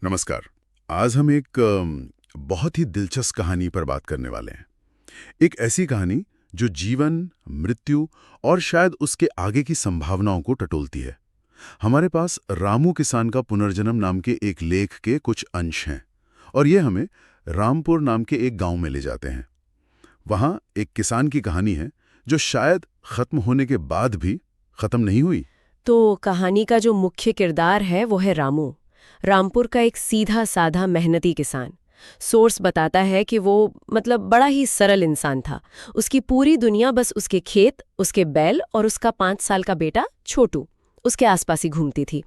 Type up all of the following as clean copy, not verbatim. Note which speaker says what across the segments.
Speaker 1: नमस्कार। आज हम एक बहुत ही दिलचस्प कहानी पर बात करने वाले हैं। एक ऐसी कहानी जो जीवन, मृत्यु और शायद उसके आगे की संभावनाओं को टटोलती है। हमारे पास रामू किसान का पुनर्जन्म नाम के एक लेख के कुछ अंश हैं और ये हमें रामपुर नाम के एक गांव में ले जाते हैं। वहाँ एक किसान की कहानी है जो शायद खत्म होने के बाद भी खत्म नहीं हुई।
Speaker 2: तो कहानी का जो मुख्य किरदार है वो है रामू। रामपुर का एक सीधा साधा मेहनती किसान। सोर्स बताता है कि वो बड़ा ही सरल इंसान था। उसकी पूरी दुनिया बस उसके खेत, उसके बैल और उसका 5 साल का बेटा छोटू उसके आसपास ही घूमती थी।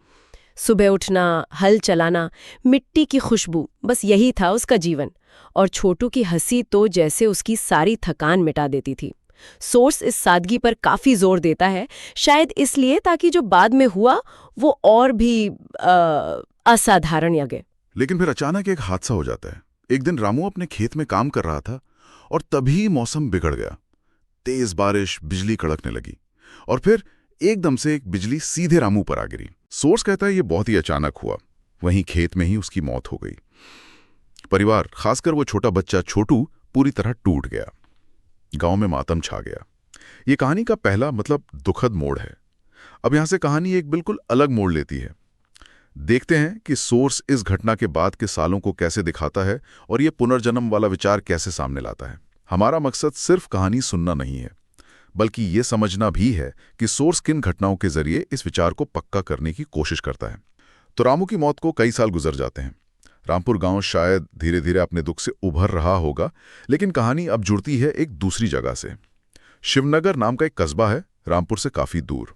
Speaker 2: सुबह उठना, हल चलाना, मिट्टी की खुशबू, बस यही था उसका जीवन। और छोटू की हंसी तो जैसे उसकी सारी थकान मिटा देती थी। सोर्स इस सादगी पर काफी जोर देता है, शायद इसलिए ताकि जो बाद में हुआ वो और भी असाधारण लगे।
Speaker 1: लेकिन फिर अचानक एक हादसा हो जाता है। एक दिन रामू अपने खेत में काम कर रहा था और तभी मौसम बिगड़ गया। तेज बारिश, बिजली कड़कने लगी और फिर एकदम से एक बिजली सीधे रामू पर आ गिरी। सोर्स कहता है ये बहुत ही अचानक हुआ। वहीं खेत में ही उसकी मौत हो गई। परिवार, खासकर वो छोटा बच्चा छोटू, पूरी तरह टूट गया। गांव में मातम छा गया। ये कहानी का पहला दुखद मोड़ है। अब यहां से कहानी एक बिल्कुल अलग मोड़ लेती है। देखते हैं कि सोर्स इस घटना के बाद के सालों को कैसे दिखाता है और ये पुनर्जन्म वाला विचार कैसे सामने लाता है। हमारा मकसद सिर्फ कहानी सुनना नहीं है, बल्कि ये समझना भी है कि सोर्स किन घटनाओं के जरिए इस विचार को पक्का करने की कोशिश करता है। तो रामू की मौत को कई साल गुजर जाते हैं। रामपुर गांव शायद धीरे धीरे अपने दुख से उभर रहा होगा, लेकिन कहानी अब जुड़ती है एक दूसरी जगह से। शिवनगर नाम का एक कस्बा है, रामपुर से काफी दूर।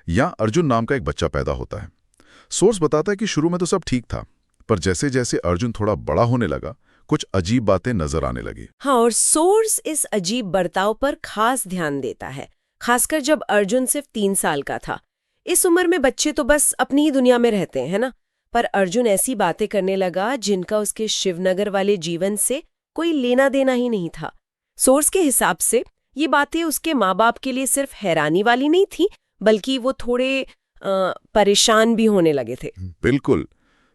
Speaker 1: यहां अर्जुन नाम का एक बच्चा पैदा होता है। सोर्स बताता है कि शुरू में तो सब ठीक था, पर जैसे जैसे अर्जुन थोड़ा बड़ा होने लगा, कुछ अजीब बातें नजर आने लगी।
Speaker 2: हाँ, और सोर्स इस अजीब बर्ताव पर खास ध्यान देता है, खासकर जब अर्जुन सिर्फ 3 साल का था। इस उम्र में बच्चे तो बस अपनी ही दुनिया में रहते हैं, है ना। पर अर्जुन ऐसी बातें करने लगा जिनका उसके शिवनगर वाले जीवन से कोई लेना देना ही नहीं था। सोर्स के हिसाब से ये बातें उसके माँ बाप के लिए सिर्फ हैरानी वाली नहीं थी, बल्कि वो थोड़े परेशान भी होने लगे थे।
Speaker 1: बिल्कुल।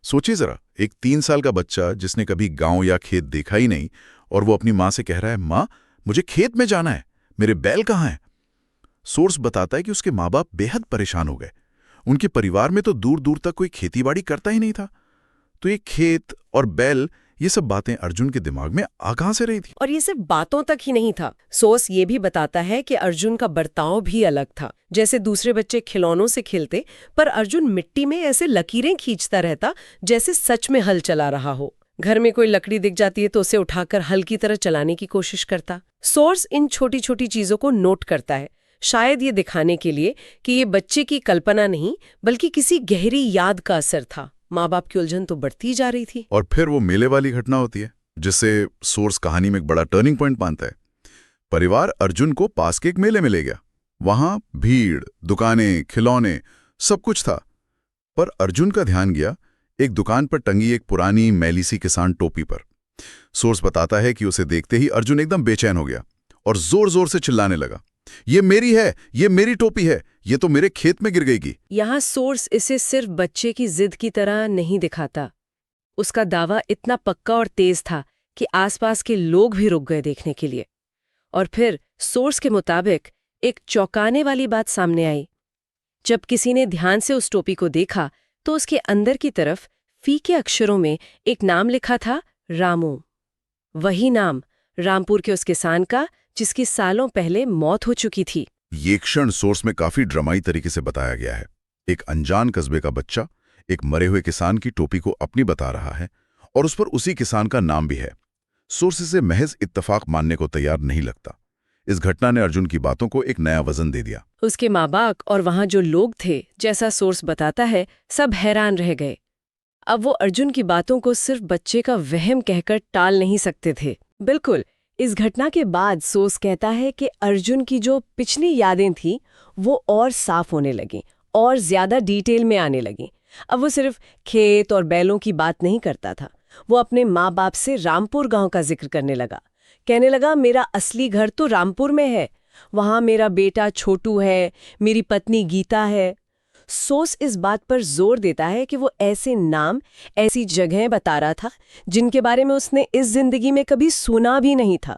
Speaker 1: सोचिए जरा, एक 3 साल का बच्चा जिसने कभी गांव या खेत देखा ही नहीं, और वो अपनी माँ से कह रहा है, माँ मुझे खेत में जाना है, मेरे बैल कहाँ हैं? सोर्स बताता है कि उसके माँ बाप बेहद परेशान हो गए। उनके परिवार में तो दूर दूर तक कोई खेतीबाड़ी करता ही नहीं था। तो ये खेत और बैल, ये सब बातें अर्जुन के दिमाग में आ कहां से रही थी?
Speaker 2: और ये सिर्फ बातों तक ही नहीं था। सोर्स ये भी बताता है कि अर्जुन का बर्ताव भी अलग था। जैसे दूसरे बच्चे खिलौनों से खेलते, पर अर्जुन मिट्टी में ऐसे लकीरें खींचता रहता जैसे सच में हल चला रहा हो। घर में कोई लकड़ी दिख जाती है तो उसे उठाकर हल की तरह चलाने की कोशिश करता। सोर्स इन छोटी छोटी चीजों को नोट करता है, शायद ये दिखाने के लिए कि ये बच्चे की कल्पना नहीं, बल्कि किसी गहरी याद का असर था। माँ बाप की उलझन तो बढ़ती जा रही थी।
Speaker 1: और फिर वो मेले वाली घटना होती है, जिससे सोर्स कहानी में एक बड़ा टर्निंग पॉइंट मानता है। परिवार अर्जुन को पास के एक मेले में ले गया। वहां भीड़, दुकानें, खिलौने, सब कुछ था। पर अर्जुन का ध्यान गया एक दुकान पर टंगी एक पुरानी मैली सी किसान टोपी पर। सोर्स बताता है कि उसे देखते ही अर्जुन एकदम बेचैन हो गया और जोर जोर से चिल्लाने लगा, ये मेरी है, ये मेरी टोपी है, ये तो मेरे खेत में गिर गई।
Speaker 2: यहाँ सोर्स इसे सिर्फ बच्चे की जिद की तरह नहीं दिखाता। उसका दावा इतना पक्का और तेज था कि आसपास के लोग भी रुक गए देखने के लिए। और फिर सोर्स के मुताबिक एक चौंकाने वाली बात सामने आई। जब किसी ने ध्यान से उस टोपी को देखा तो उसके अंदर की तरफ फीके अक्षरों में एक नाम लिखा था, रामू। वही नाम, रामपुर के उस किसान का जिसकी सालों पहले मौत हो चुकी थी।
Speaker 1: ये क्षण सोर्स में काफी ड्रामाई तरीके से बताया गया है। एक अनजान कस्बे का बच्चा एक मरे हुए किसान की टोपी को अपनी बता रहा है और उस पर उसी किसान का नाम भी है। सोर्स इसे महज इत्तेफाक मानने को तैयार नहीं लगता। इस घटना ने अर्जुन की बातों को एक नया वजन दे दिया।
Speaker 2: उसके माँ बाप और वहां जो लोग थे, जैसा सोर्स बताता है, सब हैरान रह गए। अब वो अर्जुन की बातों को सिर्फ बच्चे का वहम कहकर टाल नहीं सकते थे। बिल्कुल। इस घटना के बाद सोर्स कहता है कि अर्जुन की जो पिछली यादें थीं वो और साफ होने लगीं और ज्यादा डिटेल में आने लगीं। अब वो सिर्फ खेत और बैलों की बात नहीं करता था, वो अपने माँ बाप से रामपुर गांव का जिक्र करने लगा। कहने लगा, मेरा असली घर तो रामपुर में है, वहां मेरा बेटा छोटू है, मेरी पत्नी गीता है। सोर्स इस बात पर जोर देता है कि वो ऐसे नाम, ऐसी जगहें बता रहा था जिनके बारे में उसने इस जिंदगी में कभी सुना भी नहीं था।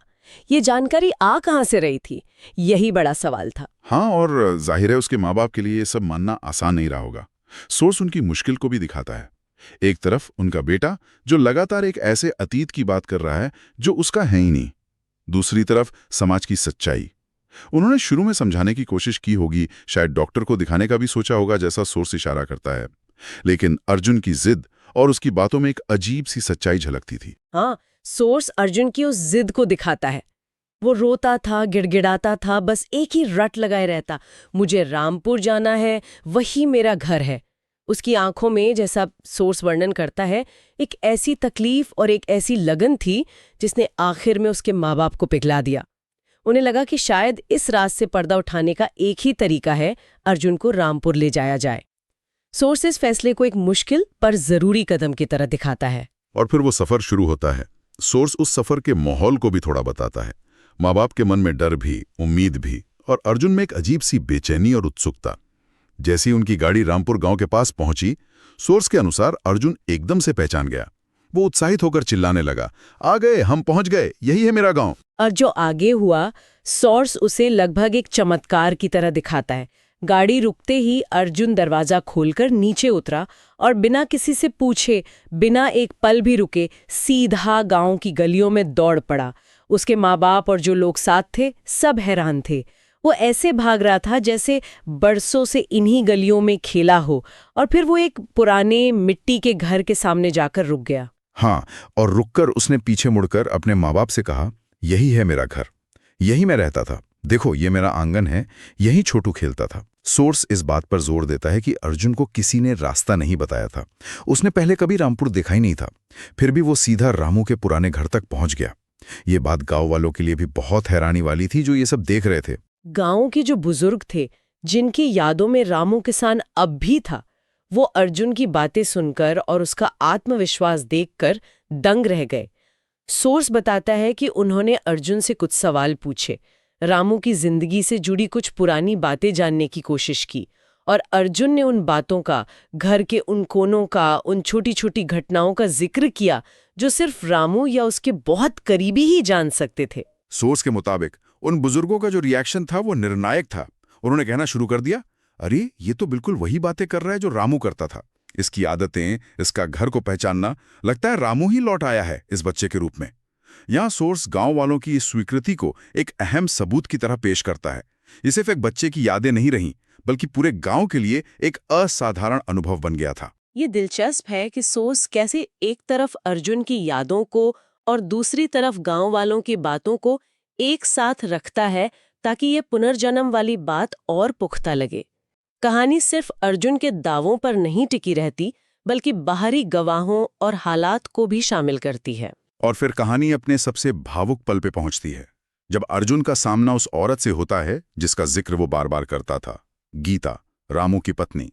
Speaker 2: ये जानकारी आ कहाँ से रही थी, यही बड़ा सवाल था।
Speaker 1: हाँ, और जाहिर है उसके माँ बाप के लिए ये सब मानना आसान नहीं रहा होगा। सोर्स उनकी मुश्किल को भी दिखाता है। एक तरफ उनका बेटा जो लगातार एक ऐसे अतीत की बात कर रहा है जो उसका है ही नहीं, दूसरी तरफ समाज की सच्चाई। उन्होंने शुरू में समझाने की कोशिश की होगी, शायद डॉक्टर को दिखाने का भी सोचा होगा जैसा सोर्स इशारा करता है, लेकिन अर्जुन की जिद और उसकी बातों में एक अजीब सी सच्चाई झलकती थी।
Speaker 2: हाँ, सोर्स अर्जुन की उस जिद को दिखाता है। वो रोता था, गिड़गिड़ाता था, बस एक ही रट लगाए रहता, मुझे रामपुर जाना है, वही मेरा घर है। उसकी आंखों में, जैसा सोर्स वर्णन करता है, एक ऐसी तकलीफ और एक ऐसी लगन थी जिसने आखिर में उसके माँ बाप को पिघला दिया। उन्हें लगा कि शायद इस राज से पर्दा उठाने का एक ही तरीका है, अर्जुन को रामपुर ले जाया जाए। सोर्स इस फैसले को एक मुश्किल पर जरूरी कदम की तरह दिखाता है।
Speaker 1: और फिर वो सफर शुरू होता है। सोर्स उस सफर के माहौल को भी थोड़ा बताता है। माँ बाप के मन में डर भी, उम्मीद भी, और अर्जुन में एक अजीब सी बेचैनी और उत्सुकता। जैसी उनकी गाड़ी रामपुर गांव के पास पहुंची, सोर्स के अनुसार अर्जुन एकदम से पहचान गया। वो उत्साहित होकर चिल्लाने लगा, आ गए, हम पहुंच गए, यही है मेरा गांव।
Speaker 2: और जो आगे हुआ, सोर्स उसे लगभग एक चमत्कार की तरह दिखाता है। गाड़ी रुकते ही अर्जुन दरवाजा खोलकर नीचे उतरा और बिना किसी से पूछे, बिना एक पल भी रुके, सीधा गांव की गलियों में दौड़ पड़ा। उसके माँ बाप और जो लोग साथ थे, सब हैरान थे। वो ऐसे भाग रहा था जैसे बरसों से इन्हीं गलियों में खेला हो, और फिर वो एक पुराने मिट्टी के घर के सामने जाकर रुक गया।
Speaker 1: हाँ, और रुककर उसने पीछे मुड़कर अपने माँ बाप से कहा, यही है मेरा घर, यही मैं रहता था, देखो ये मेरा आंगन है, यही छोटू खेलता था। सोर्स इस बात पर जोर देता है कि अर्जुन को किसी ने रास्ता नहीं बताया था। उसने पहले कभी रामपुर देखा ही नहीं था, फिर भी वो सीधा रामू के पुराने घर तक पहुंच गया। ये बात गांव वालों के लिए भी बहुत हैरानी वाली थी, जो ये सब देख रहे थे।
Speaker 2: गांव के जो बुजुर्ग थे, जिनकी यादों में रामू किसान अब भी था, वो अर्जुन की बातें सुनकर और उसका आत्मविश्वास देखकर दंग रह गए। सोर्स बताता है कि उन्होंने अर्जुन से कुछ सवाल पूछे, रामू की जिंदगी से जुड़ी कुछ पुरानी बातें जानने की कोशिश की, और अर्जुन ने उन बातों का, घर के उन कोनों का, उन छोटी छोटी घटनाओं का जिक्र किया जो सिर्फ रामू या उसके बहुत करीबी ही जान सकते थे।
Speaker 1: सोर्स के मुताबिक उन बुजुर्गों का जो रिएक्शन था वो निर्णायक था। उन्होंने कहना शुरू कर दिया, अरे ये तो बिल्कुल वही बातें कर रहा है जो रामू करता था। इसकी आदतें, इसका घर को पहचानना, लगता है रामू ही लौट आया है इस बच्चे के रूप में। यहाँ सोर्स गांव वालों की इस स्वीकृति को एक अहम सबूत की तरह पेश करता है। ये सिर्फ एक बच्चे की यादें नहीं रहीं, बल्कि पूरे गांव के लिए एक असाधारण अनुभव बन गया था।
Speaker 2: ये दिलचस्प है कि सोर्स कैसे एक तरफ अर्जुन की यादों को और दूसरी तरफ गांव वालों की बातों को एक साथ रखता है, ताकि ये पुनर्जन्म वाली बात और पुख्ता लगे। कहानी सिर्फ अर्जुन के दावों पर नहीं टिकी रहती, बल्कि बाहरी गवाहों और हालात को भी शामिल करती है।
Speaker 1: और फिर कहानी अपने सबसे भावुक पल पे पहुंचती है, जब अर्जुन का सामना उस औरत से होता है जिसका जिक्र वो बार बार करता था, गीता, रामू की पत्नी।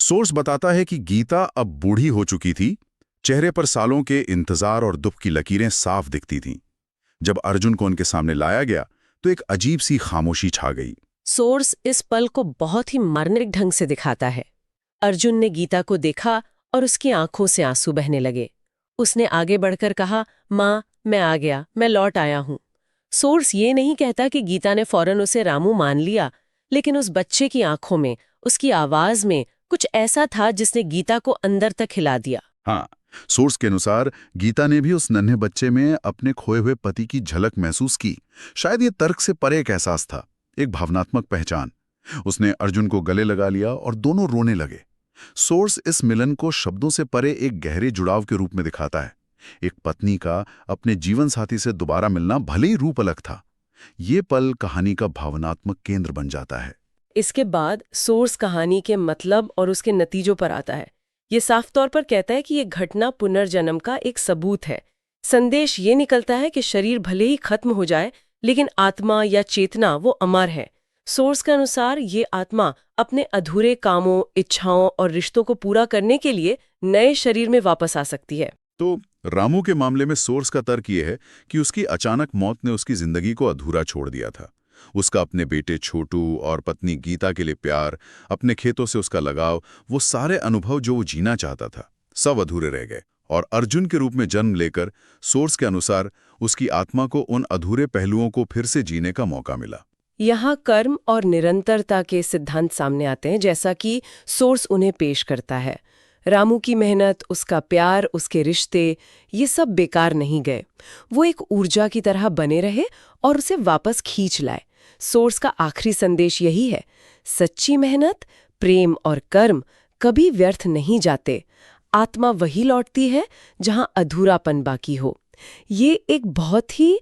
Speaker 1: सोर्स बताता है कि गीता अब बूढ़ी हो चुकी थी, चेहरे पर सालों के इंतजार और दुख की लकीरें साफ दिखती थीं। जब अर्जुन को उनके सामने लाया गया तो एक अजीब सी खामोशी छा गई।
Speaker 2: सोर्स इस पल को बहुत ही मार्मिक ढंग से दिखाता है। अर्जुन ने गीता को देखा और उसकी आंखों से आंसू बहने लगे। उसने आगे बढ़कर कहा, माँ, मैं आ गया, मैं लौट आया हूँ। सोर्स ये नहीं कहता कि गीता ने फौरन उसे रामू मान लिया, लेकिन उस बच्चे की आंखों में, उसकी आवाज में कुछ ऐसा था जिसने गीता को अंदर तक हिला दिया।
Speaker 1: हाँ, सोर्स के अनुसार गीता ने भी उस नन्हे बच्चे में अपने खोए हुए पति की झलक महसूस की। शायद ये तर्क से परे एक एहसास था, एक भावनात्मक पहचान। उसने अर्जुन को गले लगा लिया और दोनों रोने लगे। सोर्स इस मिलन को शब्दों से परे एक गहरे जुड़ाव के रूप में दिखाता है। एक पत्नी का अपने जीवन साथी से दोबारा मिलना भले ही रूप अलग था, ये पल कहानी का भावनात्मक केंद्र बन जाता है।
Speaker 2: इसके बाद सोर्स कहानी के मतलब और उसके नतीजों पर आता है। ये साफ तौर पर कहता है कि ये घटना पुनर्जन्म का एक सबूत है। संदेश ये निकलता है कि शरीर भले ही खत्म हो जाए, लेकिन आत्मा या चेतना वो अमर है। सोर्स के अनुसार ये आत्मा अपने अधूरे कामों, इच्छाओं और रिश्तों को पूरा करने के लिए नए शरीर में वापस आ सकती है।
Speaker 1: तो रामू के मामले में सोर्स का तर्क ये है कि उसकी अचानक मौत ने उसकी जिंदगी को अधूरा छोड़ दिया था। उसका अपने बेटे छोटू और पत्नी गीता के लिए प्यार, अपने खेतों से उसका लगाव, वो सारे अनुभव जो वो जीना चाहता था, सब अधूरे रह गए। और अर्जुन के रूप में जन्म लेकर सोर्स के अनुसार उसकी आत्मा को उन अधूरे पहलुओं को फिर से जीने का मौका मिला।
Speaker 2: यहाँ कर्म और निरंतरता के सिद्धांत सामने आते हैं, जैसा कि सोर्स उन्हें पेश करता है। रामू की मेहनत, उसका प्यार, उसके रिश्ते, ये सब बेकार नहीं गए। वो एक ऊर्जा की तरह बने रहे और उसे वापस खींच लाए। सोर्स का आखिरी संदेश यही है, सच्ची मेहनत, प्रेम और कर्म कभी व्यर्थ नहीं जाते। आत्मा वही लौटती है जहां अधूरापन बाकी हो। ये एक बहुत ही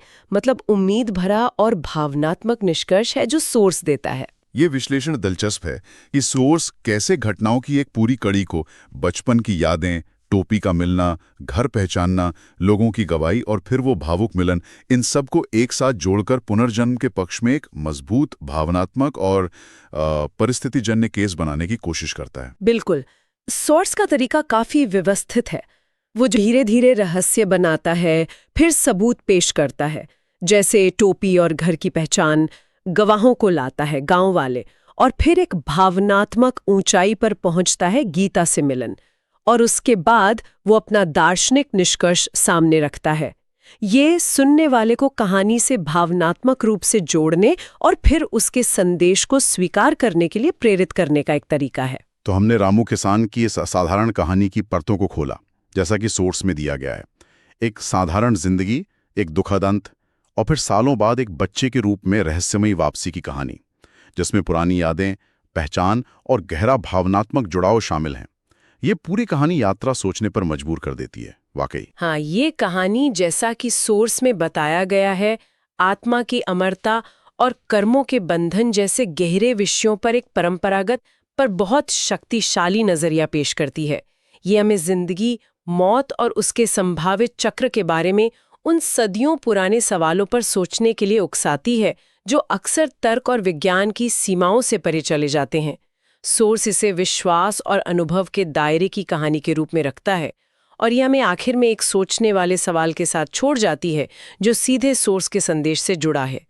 Speaker 2: उम्मीद भरा और भावनात्मक निष्कर्ष है जो सोर्स देता है।
Speaker 3: ये विश्लेषण दिलचस्प है कि सोर्स कैसे घटनाओं की एक पूरी कड़ी को, बचपन की यादें, टोपी का मिलना, घर पहचानना, लोगों की गवाही और फिर वो भावुक मिलन, इन सब को एक साथ जोड़कर पुनर्जन्म के पक्ष में एक मजबूत, भावनात्मक और परिस्थितिजन्य केस बनाने की कोशिश करता है।
Speaker 2: बिल्कुल, सोर्स का तरीका काफी व्यवस्थित है। वो धीरे धीरे रहस्य बनाता है, फिर सबूत पेश करता है, जैसे टोपी और घर की पहचान, गवाहों को लाता है, गांव वाले, और फिर एक भावनात्मक ऊंचाई पर पहुंचता है, गीता से मिलन, और उसके बाद वो अपना दार्शनिक निष्कर्ष सामने रखता है। ये सुनने वाले को कहानी से भावनात्मक रूप से जोड़ने और फिर उसके संदेश को स्वीकार करने के लिए प्रेरित करने का एक तरीका है।
Speaker 3: तो हमने रामू किसान की इस असाधारण कहानी की परतों को खोला, जैसा कि सोर्स में दिया गया है। एक साधारण जिंदगी, एक दुखद अंत, और फिर सालों बाद एक बच्चे के रूप में रहस्यमयी वापसी की कहानी, जिसमें पुरानी यादें, पहचान और गहरा भावनात्मक जुड़ाव शामिल हैं। ये पूरी कहानी यात्रा सोचने पर मजबूर कर देती है, वाकई।
Speaker 2: हाँ, ये कहानी, जैसा कि सोर्स में बताया गया है, आत्मा की अमरता और कर्मों के बंधन जैसे गहरे विषयों पर एक परंपरागत पर बहुत शक्तिशाली नजरिया पेश करती है। ये हमें जिंदगी, मौत और उसके संभावित चक्र के बारे में उन सदियों पुराने सवालों पर सोचने के लिए उकसाती है, जो अक्सर तर्क और विज्ञान की सीमाओं से परे चले जाते हैं। सोर्स इसे विश्वास और अनुभव के दायरे की कहानी के रूप में रखता है, और यह हमें आखिर में एक सोचने वाले सवाल के साथ छोड़ जाती है, जो सीधे सोर्स के संदेश से जुड़ा है।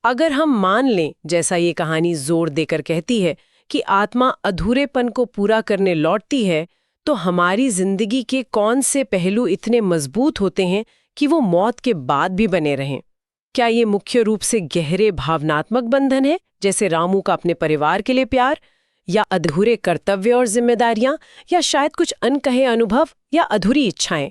Speaker 2: अगर हम मान लें, जैसा ये कहानी जोर देकर कहती है, कि आत्मा अधूरेपन को पूरा करने लौटती है, तो हमारी जिंदगी के कौन से पहलू इतने मजबूत होते हैं कि वो मौत के बाद भी बने रहें? क्या ये मुख्य रूप से गहरे भावनात्मक बंधन है, जैसे रामू का अपने परिवार के लिए प्यार, या अधूरे कर्तव्य और जिम्मेदारियां, या शायद कुछ अनकहे अनुभव या अधूरी इच्छाएं?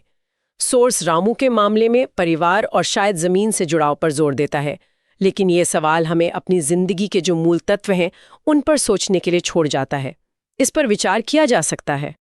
Speaker 2: सोर्स रामू के मामले में परिवार और शायद जमीन से जुड़ाव पर जोर देता है, लेकिन ये सवाल हमें अपनी जिंदगी के जो मूल तत्व हैं उन पर सोचने के लिए छोड़ जाता है। इस पर विचार किया जा सकता है।